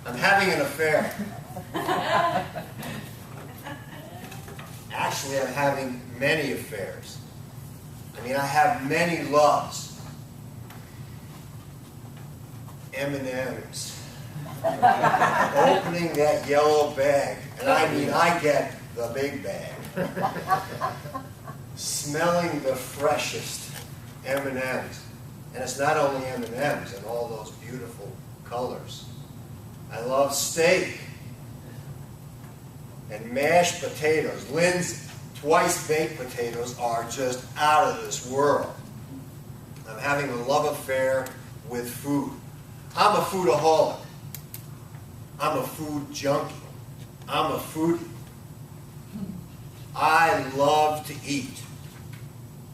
I'm having an affair. Actually, I'm having many affairs. I mean, I have many loves. M&M's. Opening that yellow bag, and I mean, I get the big bag. Smelling the freshest M&M's. And it's not only M&M's and all those beautiful colors. I love steak and mashed potatoes. Lynn's twice-baked potatoes are just out of this world. I'm having a love affair with food. I'm a foodaholic. I'm a food junkie. I'm a foodie. I love to eat.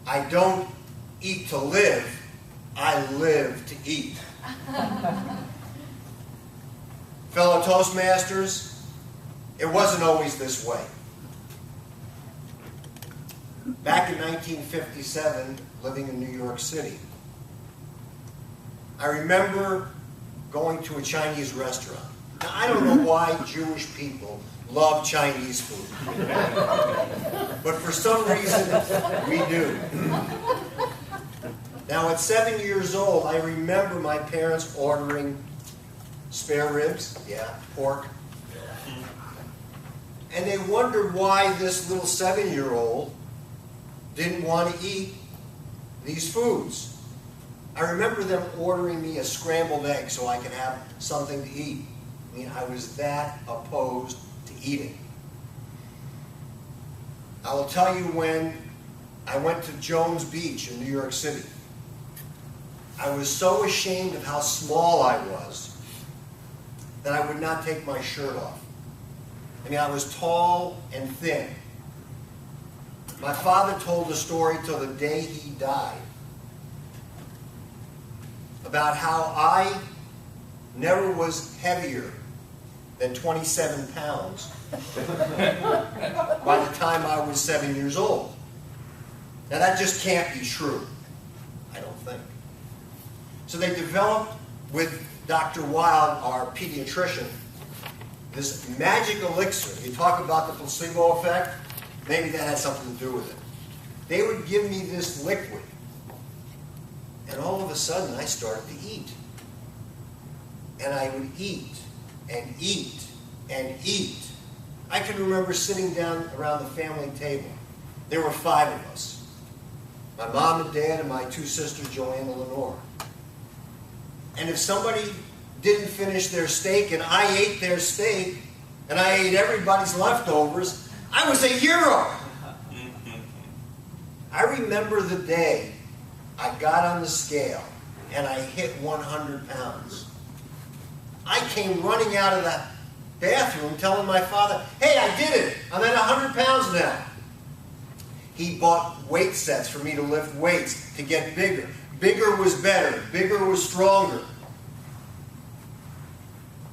I don't eat to live. I live to eat. Fellow Toastmasters, it wasn't always this way. Back in 1957, living in New York City, I remember going to a Chinese restaurant. Now, I don't know why Jewish people love Chinese food. But for some reason, we do. Now, at 7 years old, I remember my parents ordering spare ribs, pork. And they wondered why this little 7-year-old didn't want to eat these foods. I remember them ordering me a scrambled egg so I could have something to eat. I mean, I was that opposed to eating. I will tell you, when I went to Jones Beach in New York City, I was so ashamed of how small I was that I would not take my shirt off. I mean, I was tall and thin. My father told the story till the day he died about how I never was heavier than 27 pounds by the time I was 7 years old. Now that just can't be true, I don't think. So they developed with Dr. Wild, our pediatrician, this magic elixir. You talk about the placebo effect, maybe that had something to do with it. They would give me this liquid, and all of a sudden I started to eat. And I would eat and eat and eat. I can remember sitting down around the family table. There were 5 of us. My mom and dad and my 2 sisters, Joanne and Lenore. And if somebody didn't finish their steak and I ate their steak and I ate everybody's leftovers, I was a hero. I remember the day I got on the scale and I hit 100 pounds. I came running out of the bathroom telling my father, "Hey, I did it! I'm at 100 pounds now." He bought weight sets for me to lift weights to get bigger. Bigger was better. Bigger was stronger.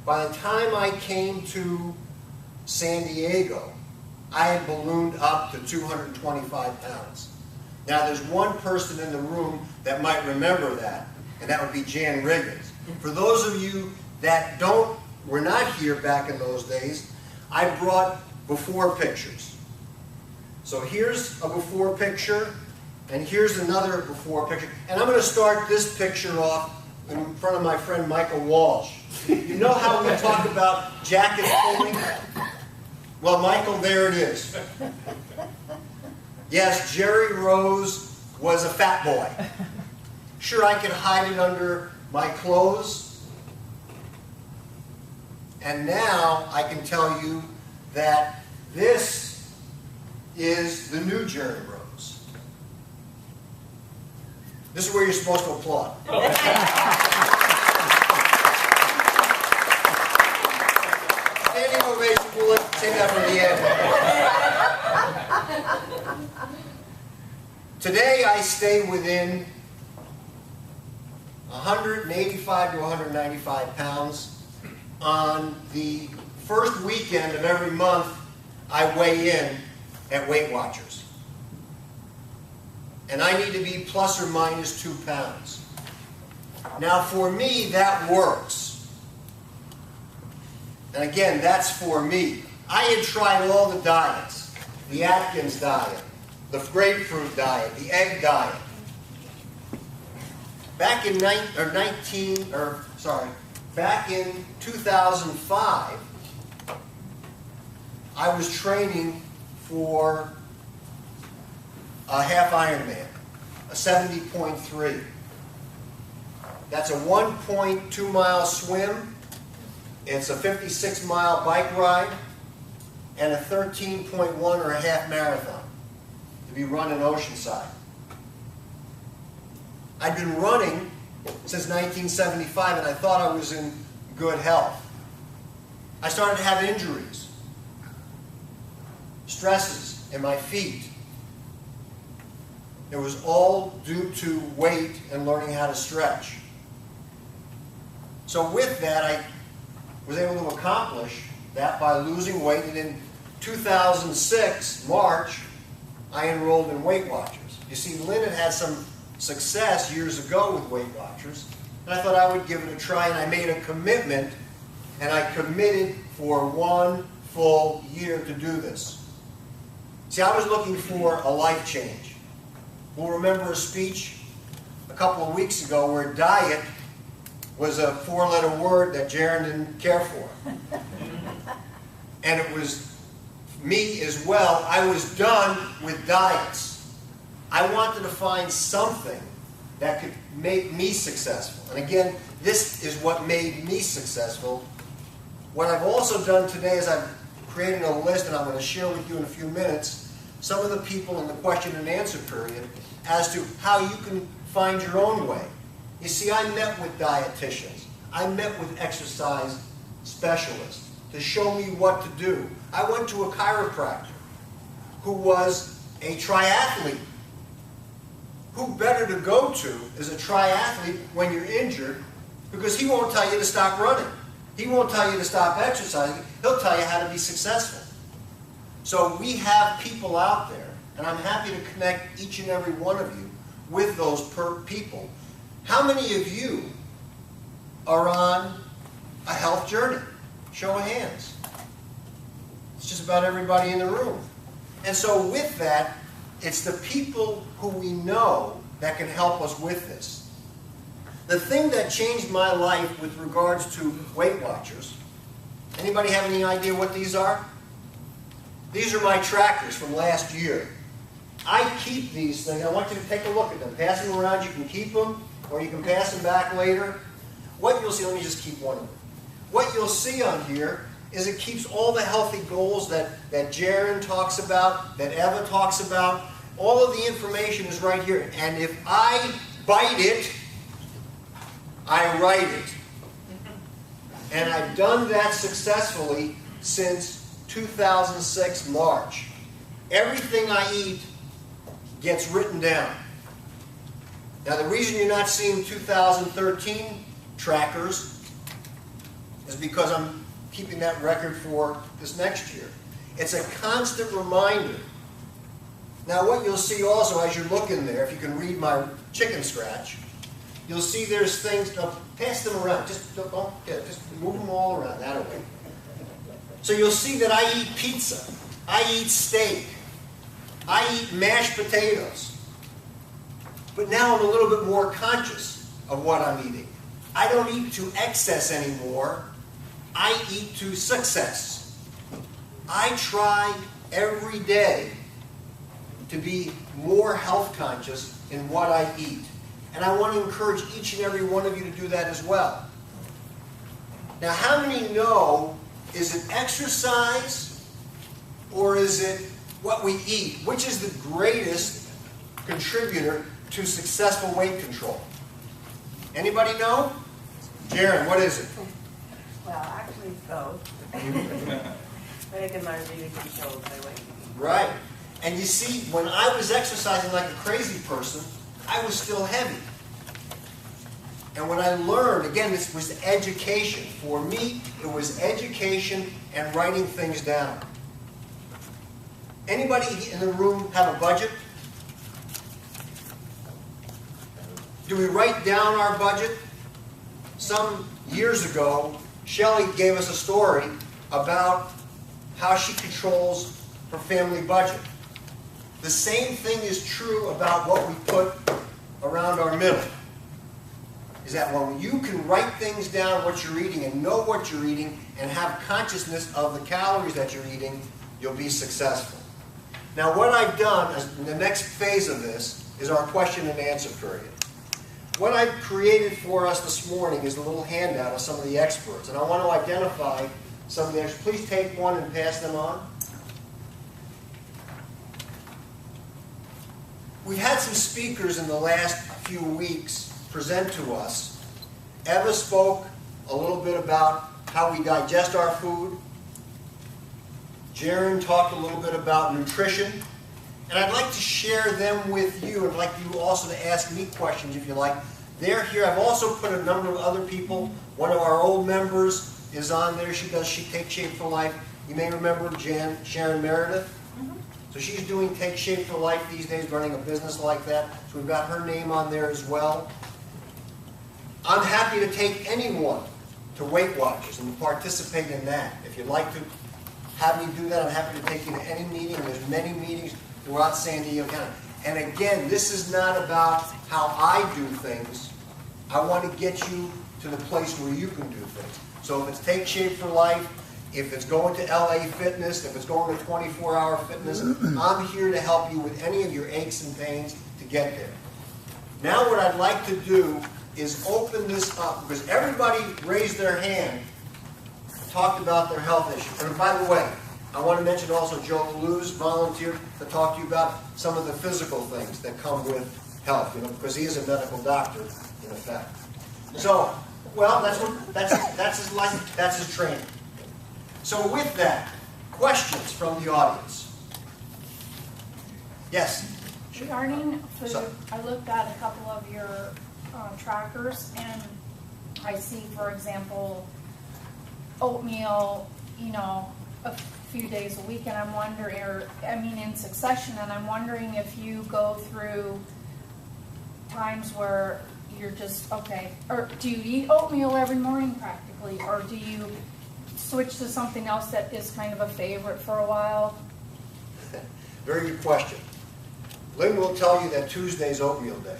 By the time I came to San Diego, I had ballooned up to 225 pounds. Now, there's one person in the room that might remember that, and that would be Jan Riggins. For those of you that were not here back in those days, I brought before pictures. So here's a before picture, and here's another before picture. And I'm going to start this picture off in front of my friend Michael Walsh. You know how we talk about jacket pulling? Well, Michael, there it is. Yes, Gerry Rose was a fat boy. Sure, I could hide it under my clothes. And now I can tell you that this is the new Gerry Rose. This is where you're supposed to applaud. Standing ovation, we'll take that from the end. Today I stay within 185 to 195 pounds. On the first weekend of every month, I weigh in at Weight Watchers. And I need to be plus or minus 2 pounds. Now for me, that works. And again, that's for me. I had tried all the diets. The Atkins diet, the grapefruit diet, the egg diet. Back in 2005, I was training for a half Ironman, a 70.3. That's a 1.2 mile swim, it's a 56-mile bike ride, and a 13.1 or a half marathon to be run in Oceanside. I'd been running since 1975 and I thought I was in good health. I started to have injuries, stresses in my feet. It was all due to weight and learning how to stretch. So with that, I was able to accomplish that by losing weight, and in 2006, March, I enrolled in Weight Watchers. You see, Lynn had had some success years ago with Weight Watchers, and I thought I would give it a try, and I made a commitment, and I committed for 1 full year to do this. See, I was looking for a life change. We'll remember a speech a couple of weeks ago where diet was a 4-letter word that Gerry didn't care for. And it was me as well. I was done with diets. I wanted to find something that could make me successful. And again, this is what made me successful. What I've also done today is I've created a list, and I'm going to share with you in a few minutes some of the people in the question and answer period as to how you can find your own way. You see, I met with dietitians. I met with exercise specialists to show me what to do. I went to a chiropractor who was a triathlete. Who better to go to is a triathlete when you're injured, because he won't tell you to stop running. He won't tell you to stop exercising. He'll tell you how to be successful. So we have people out there, and I'm happy to connect each and every one of you with those people. How many of you are on a health journey? Show of hands. It's just about everybody in the room. And so with that, it's the people who we know that can help us with this. The thing that changed my life with regards to Weight Watchers, anybody have any idea what these are? These are my trackers from last year. I keep these things. I want you to take a look at them. Pass them around. You can keep them, or you can pass them back later. What you'll see, let me just keep one of them. What you'll see on here is it keeps all the healthy goals that Gerry talks about, that Eva talks about. All of the information is right here. And if I bite it, I write it. And I've done that successfully since 2006 March. Everything I eat gets written down. Now, the reason you're not seeing 2013 trackers is because I'm keeping that record for this next year. It's a constant reminder. Now, what you'll see also as you look in there, if you can read my chicken scratch, you'll see there's things. Pass them around. Just move them all around that way. So you'll see that I eat pizza. I eat steak. I eat mashed potatoes. But now I'm a little bit more conscious of what I'm eating. I don't eat to excess anymore. I eat to success. I try every day to be more health conscious in what I eat. And I want to encourage each and every one of you to do that as well. Now, how many know, is it exercise or is it what we eat? Which is the greatest contributor to successful weight control? Anybody know? Gerry, what is it? Well, actually it's both. But it can really control my weight. Right. And you see, when I was exercising like a crazy person, I was still heavy. And when I learned, again, this was education. For me, it was education and writing things down. Anybody in the room have a budget? Do we write down our budget? Some years ago, Shelley gave us a story about how she controls her family budget. The same thing is true about what we put around our middle. Is that when you can write things down, what you're eating, and know what you're eating, and have consciousness of the calories that you're eating, you'll be successful. Now what I've done, in the next phase of this, is our question and answer period. What I've created for us this morning is a little handout of some of the experts, and I want to identify some of the experts. Please take one and pass them on. We've had some speakers in the last few weeks present to us. Eva spoke a little bit about how we digest our food. Gerry talked a little bit about nutrition. And I'd like to share them with you, and I'd like you also to ask me questions if you like. They're here. I've also put a number of other people. One of our old members is on there. She Take Shape for Life. You may remember Sharon Meredith. So she's doing Take Shape for Life these days, running a business like that. So we've got her name on there as well. I'm happy to take anyone to Weight Watchers and participate in that. If you'd like to have me do that, I'm happy to take you to any meeting. There's many meetings throughout San Diego County. And again, this is not about how I do things. I want to get you to the place where you can do things. So if it's Take Shape for Life, if it's going to LA Fitness, if it's going to 24-hour fitness, I'm here to help you with any of your aches and pains to get there. Now what I'd like to do is open this up, because everybody raised their hand, talked about their health issues. And by the way, I want to mention also Joe Luz volunteered to talk to you about some of the physical things that come with health, because he is a medical doctor, in effect. So, well, that's his life, that's his training. So with that, questions from the audience? Yes? Regarding food, I looked at a couple of your trackers, and I see, for example, oatmeal, a few days a week, and I'm wondering, in succession, and I'm wondering if you go through times where you're just, okay, or do you eat oatmeal every morning practically, or do you switch to something else that is kind of a favorite for a while? Very good question. Lynn will tell you that Tuesday's oatmeal day.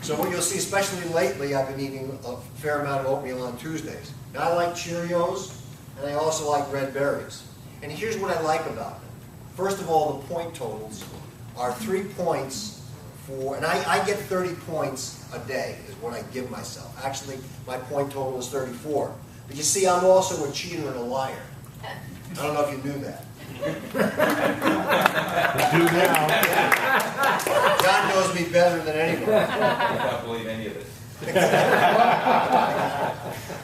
So what you'll see, especially lately, I've been eating a fair amount of oatmeal on Tuesdays. Now I like Cheerios, and I also like red berries. And here's what I like about them. First of all, the point totals are 3 points for, and I get 30 points a day is what I give myself. Actually, my point total is 34. But you see, I'm also a cheater and a liar. I don't know if you knew that. Do now. Yeah. John knows me better than anyone. I don't believe any of it.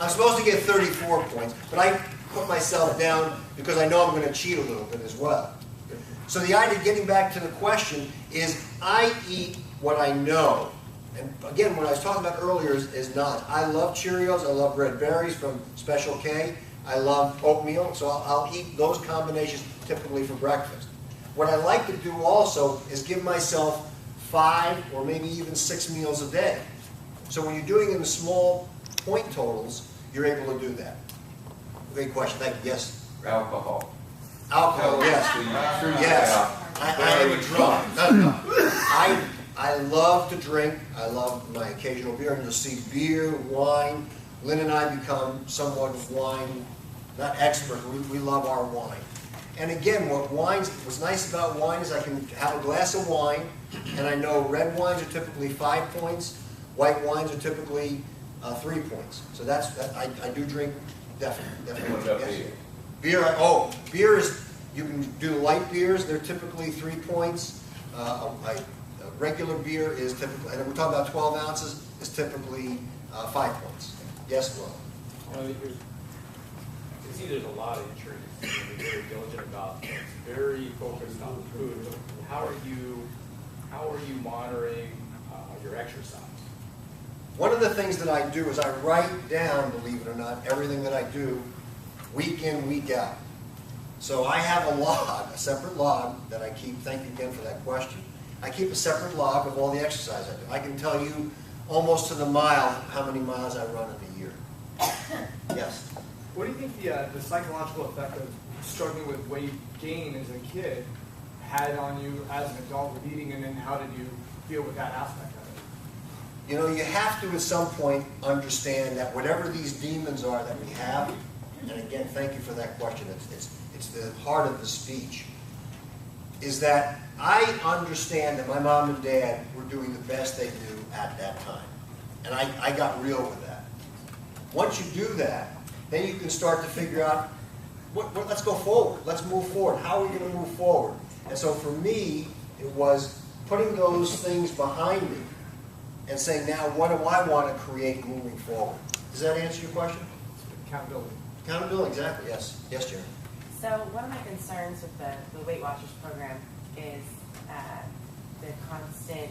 I'm supposed to get 34 points, but I put myself down because I know I'm going to cheat a little bit as well. So the idea, getting back to the question, is I eat what I know. And again, what I was talking about earlier is not. I love Cheerios, I love red berries from Special K, I love oatmeal, so I'll eat those combinations typically for breakfast. What I like to do also is give myself 5 or maybe even 6 meals a day. So when you're doing it in small point totals, you're able to do that. Great question. Thank you. Yes? Alcohol. Alcohol, yes. Yes. I am a drunk. I love to drink. I love my occasional beer. And you'll see beer, wine. Lynn and I become somewhat wine, not experts. We love our wine. And again, what's nice about wine is I can have a glass of wine, and I know red wines are typically 5 points, white wines are typically 3 points. So I do drink definitely. What about Yes. beer? Beer is, you can do light beers, they're typically 3 points. A regular beer is typically, and we're talking about 12 ounces, is typically 5 points. Yes, Will? Well, you can see there's a lot of injuries. You're very diligent about things, very focused on food. How are you monitoring your exercise? One of the things that I do is I write down, believe it or not, everything that I do week in, week out. So I have a log, a separate log that I keep. Thank you again for that question. I keep a separate log of all the exercise I do. I can tell you almost to the mile how many miles I run in a year. Yes? What do you think the psychological effect of struggling with weight gain as a kid had on you as an adult with eating, and then how did you deal with that aspect of it? You know, you have to at some point understand that whatever these demons are that we have, and again, thank you for that question, it's the heart of the speech, is that I understand that my mom and dad were doing the best they knew at that time. And I got real with that. Once you do that, then you can start to figure out, let's go forward, let's move forward. How are we going to move forward? And so for me, it was putting those things behind me and saying, now what do I want to create moving forward? Does that answer your question? Accountability. Accountability, exactly, yes. Yes, Jerry. So one of my concerns with the Weight Watchers program is the constant,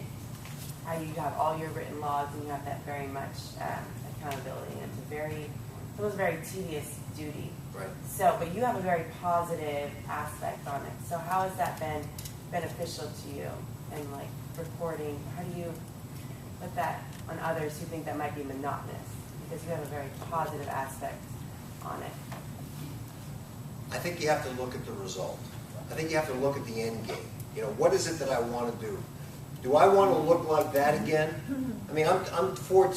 how you have all your written logs and you have that very much accountability. And it was a very tedious duty. Right. So, but you have a very positive aspect on it. So how has that been beneficial to you in like reporting? How do you put that on others who think that might be monotonous? Because you have a very positive aspect on it. I think you have to look at the result. I think you have to look at the end game. You know, what is it that I want to do? Do I want to look like that again? I mean, I'm four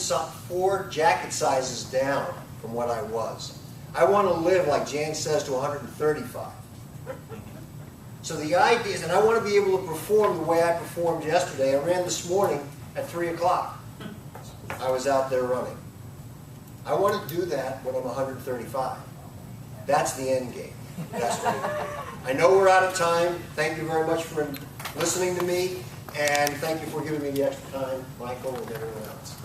jacket sizes down from what I was. I want to live, like Jan says, to 135. So the idea is, and I want to be able to perform the way I performed yesterday. I ran this morning at 3 o'clock. I was out there running. I want to do that when I'm 135. That's the end game. That's what I know we're out of time. Thank you very much for listening to me, and thank you for giving me the extra time, Michael, and everyone else.